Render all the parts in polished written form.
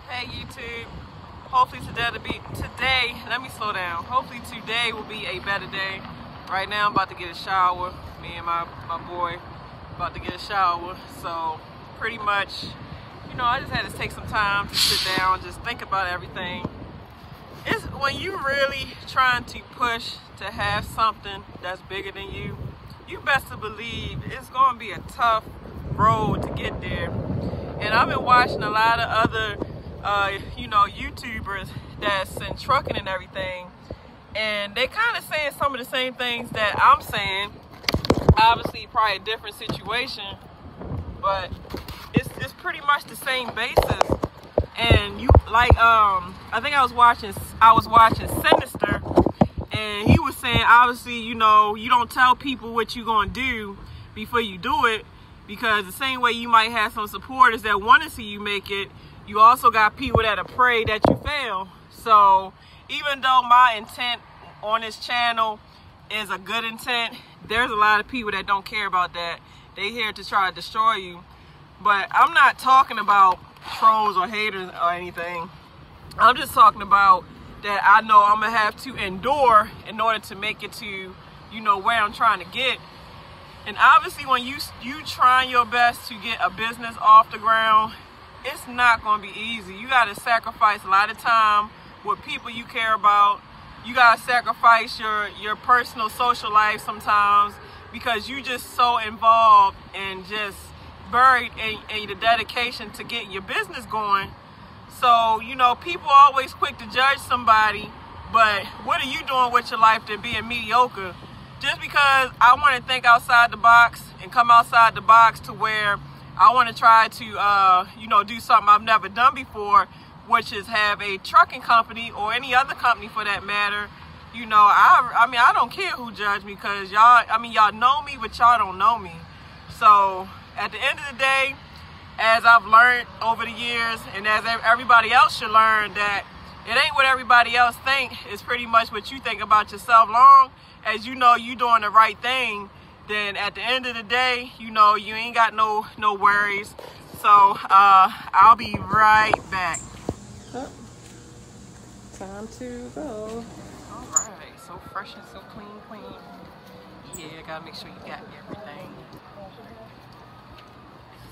Hey YouTube, hopefully let me slow down. Hopefully today will be a better day. Right now I'm about to get a shower. Me and my boy about to get a shower. So pretty much, I just had to take some time to sit down, just think about everything. It's when you really trying to push to have something that's bigger than you, you best to believe it's going to be a tough road to get there. And I've been watching a lot of other YouTubers that's in trucking and everything, and they kind of saying some of the same things that I'm saying. Obviously probably a different situation, but it's pretty much the same basis. And I think I was watching Sinister, and he was saying, obviously, you don't tell people what you're gonna do before you do it, because the same way you might have some supporters that want to see you make it, you also got people that are afraid that you fail. So even though my intent on this channel is a good intent, there's a lot of people that don't care about that. They here to try to destroy you. But I'm not talking about trolls or haters or anything. I'm just talking about that I know I'm gonna have to endure in order to make it to, where I'm trying to get. And obviously when you trying your best to get a business off the ground, it's not going to be easy. You got to sacrifice a lot of time with people you care about. You got to sacrifice your personal social life sometimes, because you just so involved and just buried in the dedication to getting your business going. So, people are always quick to judge somebody, but what are you doing with your life than being mediocre? Just because I want to think outside the box and come outside the box to where I want to try to, do something I've never done before, which is have a trucking company or any other company for that matter. I don't care who judge me, because y'all know me, but y'all don't know me. So at the end of the day, as I've learned over the years, and as everybody else should learn, that it ain't what everybody else think. It's pretty much what you think about yourself. Long as you doing the right thing, then at the end of the day, you ain't got no worries. So I'll be right back. Oh, time to go. All right, so fresh and so clean. Yeah, gotta make sure you got everything.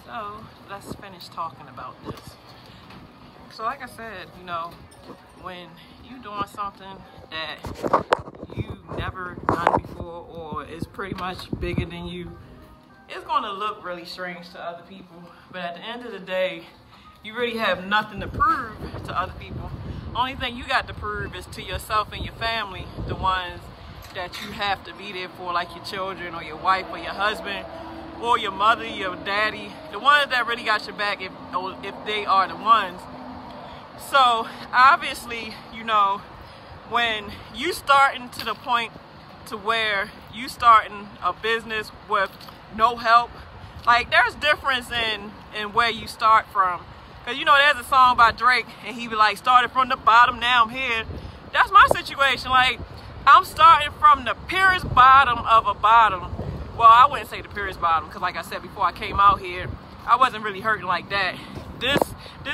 So let's finish talking about this. So like I said, when you doing something that you never done before, or is pretty much bigger than you, it's going to look really strange to other people. But at the end of the day, you really have nothing to prove to other people. Only thing you got to prove is to yourself and your family, the ones that you have to be there for, like your children or your wife or your husband or your mother, your daddy, the ones that really got your back, if they are the ones. So obviously, when you starting to the point to where you starting a business with no help, like there's difference in where you start from. Because there's a song by Drake, and he be like, started from the bottom, now I'm here. That's my situation. Like, I'm starting from the purest bottom of a bottom. Well, I wouldn't say the purest bottom, because like I said before I came out here, I wasn't really hurting like that. This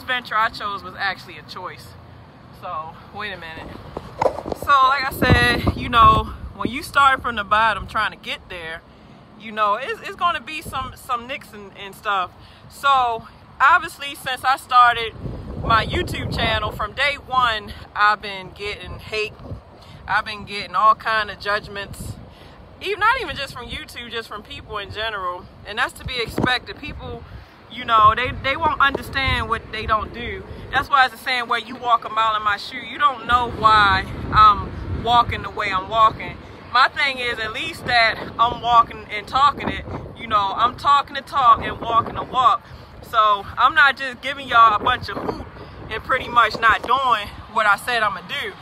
venture I chose was actually a choice. So wait a minute. So like I said, when you start from the bottom trying to get there, it's going to be some nicks and stuff. So obviously, since I started my YouTube channel, from day one, I've been getting hate. I've been getting all kind of judgments, not even just from YouTube, just from people in general. And that's to be expected. People, they won't understand what they don't do. That's why it's a saying, where you walk a mile in my shoe, you don't know why I'm walking the way I'm walking. My thing is, at least that I'm walking and talking it. I'm talking the talk and walking the walk. So I'm not just giving y'all a bunch of hoop and pretty much not doing what I said I'm gonna do.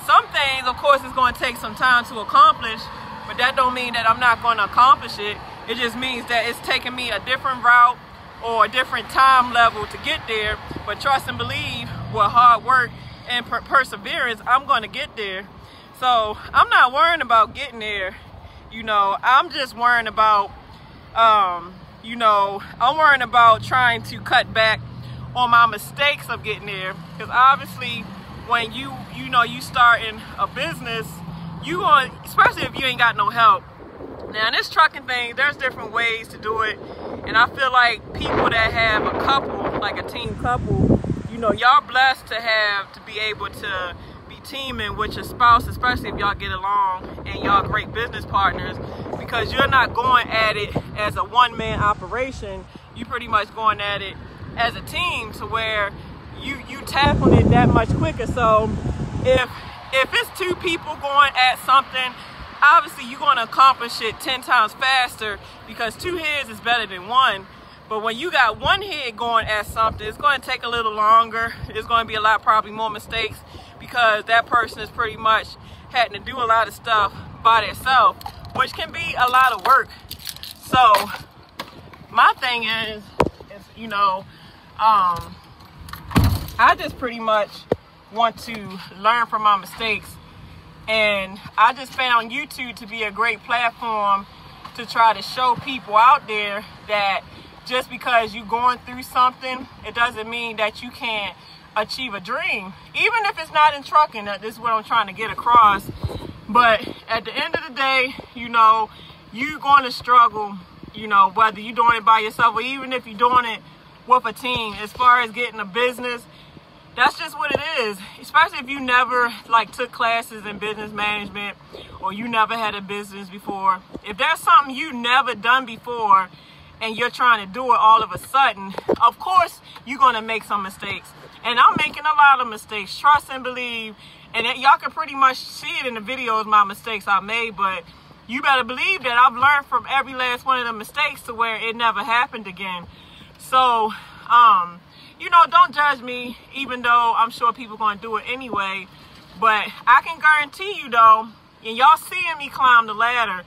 Some things, of course, it's going to take some time to accomplish, but that don't mean that I'm not going to accomplish it. It just means that it's taking me a different route or a different time level to get there. But trust and believe, with hard work and perseverance, I'm going to get there. So I'm not worrying about getting there. I'm just worrying about, I'm worrying about trying to cut back on my mistakes of getting there. Because obviously, when you starting a business, you want, especially if you ain't got no help. Now, in this trucking thing, there's different ways to do it, and I feel like people that have a couple, like a team couple, you know, y'all blessed to be able to be teaming with your spouse, especially if y'all get along and y'all great business partners, because you're not going at it as a one-man operation. You pretty much going at it as a team, to where you tackling it that much quicker. So if it's two people going at something, obviously you're going to accomplish it 10 times faster, because two heads is better than one. But when you got one head going at something, it's going to take a little longer. There's going to be probably more mistakes, because that person is pretty much having to do a lot of stuff by themselves, which can be a lot of work. So my thing is you know, I just pretty much want to learn from my mistakes. And I just found YouTube to be a great platform to try to show people out there that just because you're going through something, it doesn't mean that you can't achieve a dream. Even if it's not in trucking, this is what I'm trying to get across. But at the end of the day, you know, you're going to struggle, you know, whether you're doing it by yourself or even if you're doing it with a team. As far as getting a business, that's just what it is. Especially if you never took classes in business management, or you never had a business before. If there's something you never done before and you're trying to do it all of a sudden, of course you're going to make some mistakes. And I'm making a lot of mistakes, trust and believe. And y'all can pretty much see it in the videos, my mistakes I made. But you better believe that I've learned from every last one of the mistakes to where it never happened again. So, you know, don't judge me, even though I'm sure people going to do it anyway. But I can guarantee you, though, and y'all seeing me climb the ladder,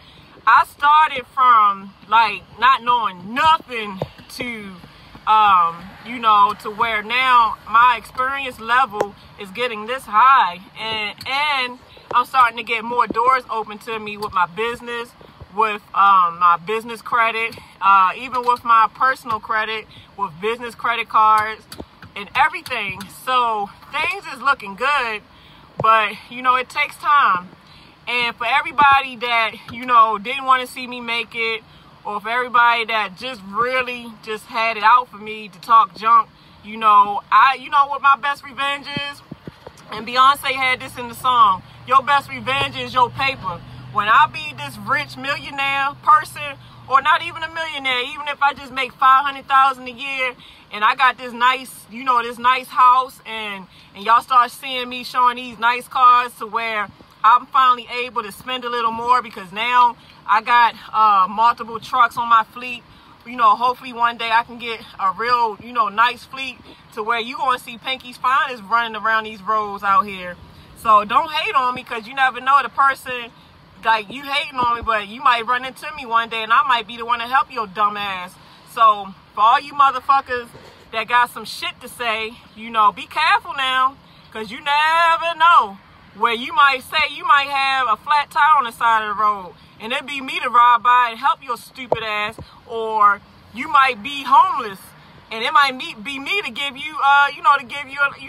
I started from, not knowing nothing to, you know, to where now my experience level is getting this high. And I'm starting to get more doors open to me with my business, with my business credit, even with my personal credit, with business credit cards and everything. So things is looking good, but you know, it takes time. And for everybody that, you know, didn't want to see me make it, or for everybody that just really just had it out for me to talk junk, you know, you know what my best revenge is? And Beyonce had this in the song, your best revenge is your paper. When I be this rich millionaire person, or not even a millionaire, even if I just make $500,000 a year, and I got this nice, you know, this nice house, and y'all start seeing me showing these nice cars, to where I'm finally able to spend a little more, because now I got multiple trucks on my fleet. You know, hopefully one day I can get a real, you know, nice fleet, to where you going to see Pinky's Finest running around these roads out here. So don't hate on me, because you never know, the person, you hating on me, but you might run into me one day and I might be the one to help your dumb ass. So for all you motherfuckers that got some shit to say, you know, be careful now, because you never know where you might have a flat tire on the side of the road, and it be me to ride by and help your stupid ass. Or you might be homeless, and it might be me to give you, you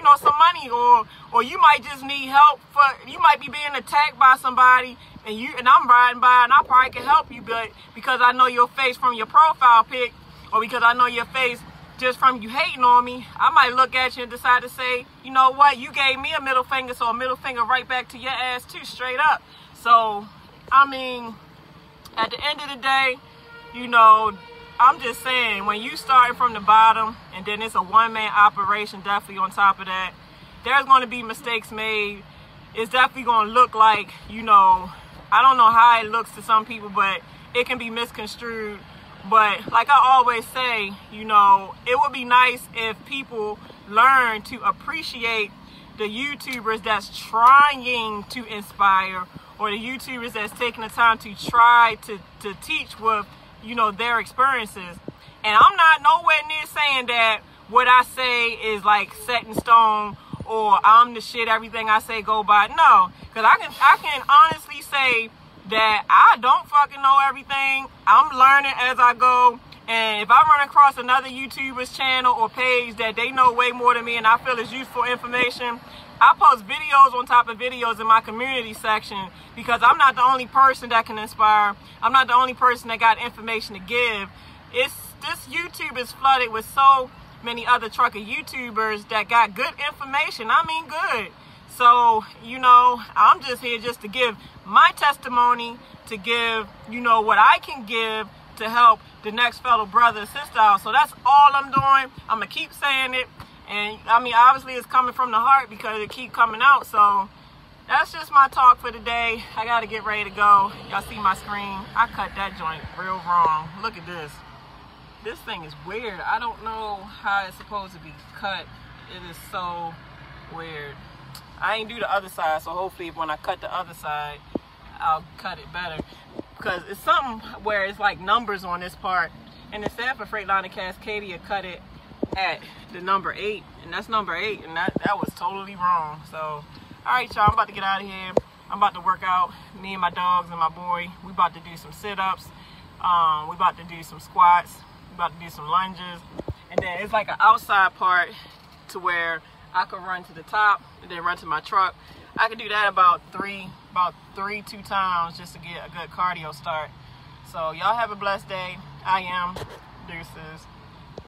know, some money. Or you might just need help you might be being attacked by somebody, and I'm riding by, and I probably can help you, but because I know your face from your profile pic, or because I know your face just from you hating on me, I might look at you and decide to say, you know what, you gave me a middle finger, so a middle finger right back to your ass too, straight up. So, I mean, at the end of the day, you know, I'm just saying, when you starting from the bottom, and then it's a one-man operation, definitely on top of that, there's going to be mistakes made. It's definitely going to look like, you know, I don't know how it looks to some people, but it can be misconstrued. But like I always say, you know, it would be nice if people learn to appreciate the YouTubers that's trying to inspire, or the YouTubers that's taking the time to try to teach with, you know, their experiences. And I'm not nowhere near saying that what I say is set in stone, or I'm the shit, everything I say go by. No, because I can honestly say that I don't fucking know everything. I'm learning as I go, And if I run across another YouTuber's channel or page that they know way more than me and I feel is useful information, I post videos on top of videos in my community section, because I'm not the only person that can inspire. I'm not the only person that got information to give. This YouTube is flooded with so many other trucker YouTubers that got good information. I mean good. So, you know, I'm just here just to give my testimony, to give, you know, what I can give to help the next fellow brother or sister out. So that's all I'm doing. I'm going to keep saying it. And, I mean, obviously it's coming from the heart because it keep coming out. So that's just my talk for today. I got to get ready to go. Y'all see my screen? I cut that joint real wrong. Look at this. This thing is weird. I don't know how it's supposed to be cut. It is so weird. I ain't do the other side, so hopefully when I cut the other side, I'll cut it better. Because it's something where it's like numbers on this part. And it said for Freightliner Cascadia, cut it at the number 8. And that's number 8. And that was totally wrong. So, alright y'all, I'm about to get out of here. I'm about to work out. Me and my dogs and my boy. We about to do some sit-ups. We about to do some squats. We about to do some lunges. And then it's like an outside part to where I could run to the top and then run to my truck. I could do that about three, 2 times just to get a good cardio start. So y'all have a blessed day. I am. Deuces.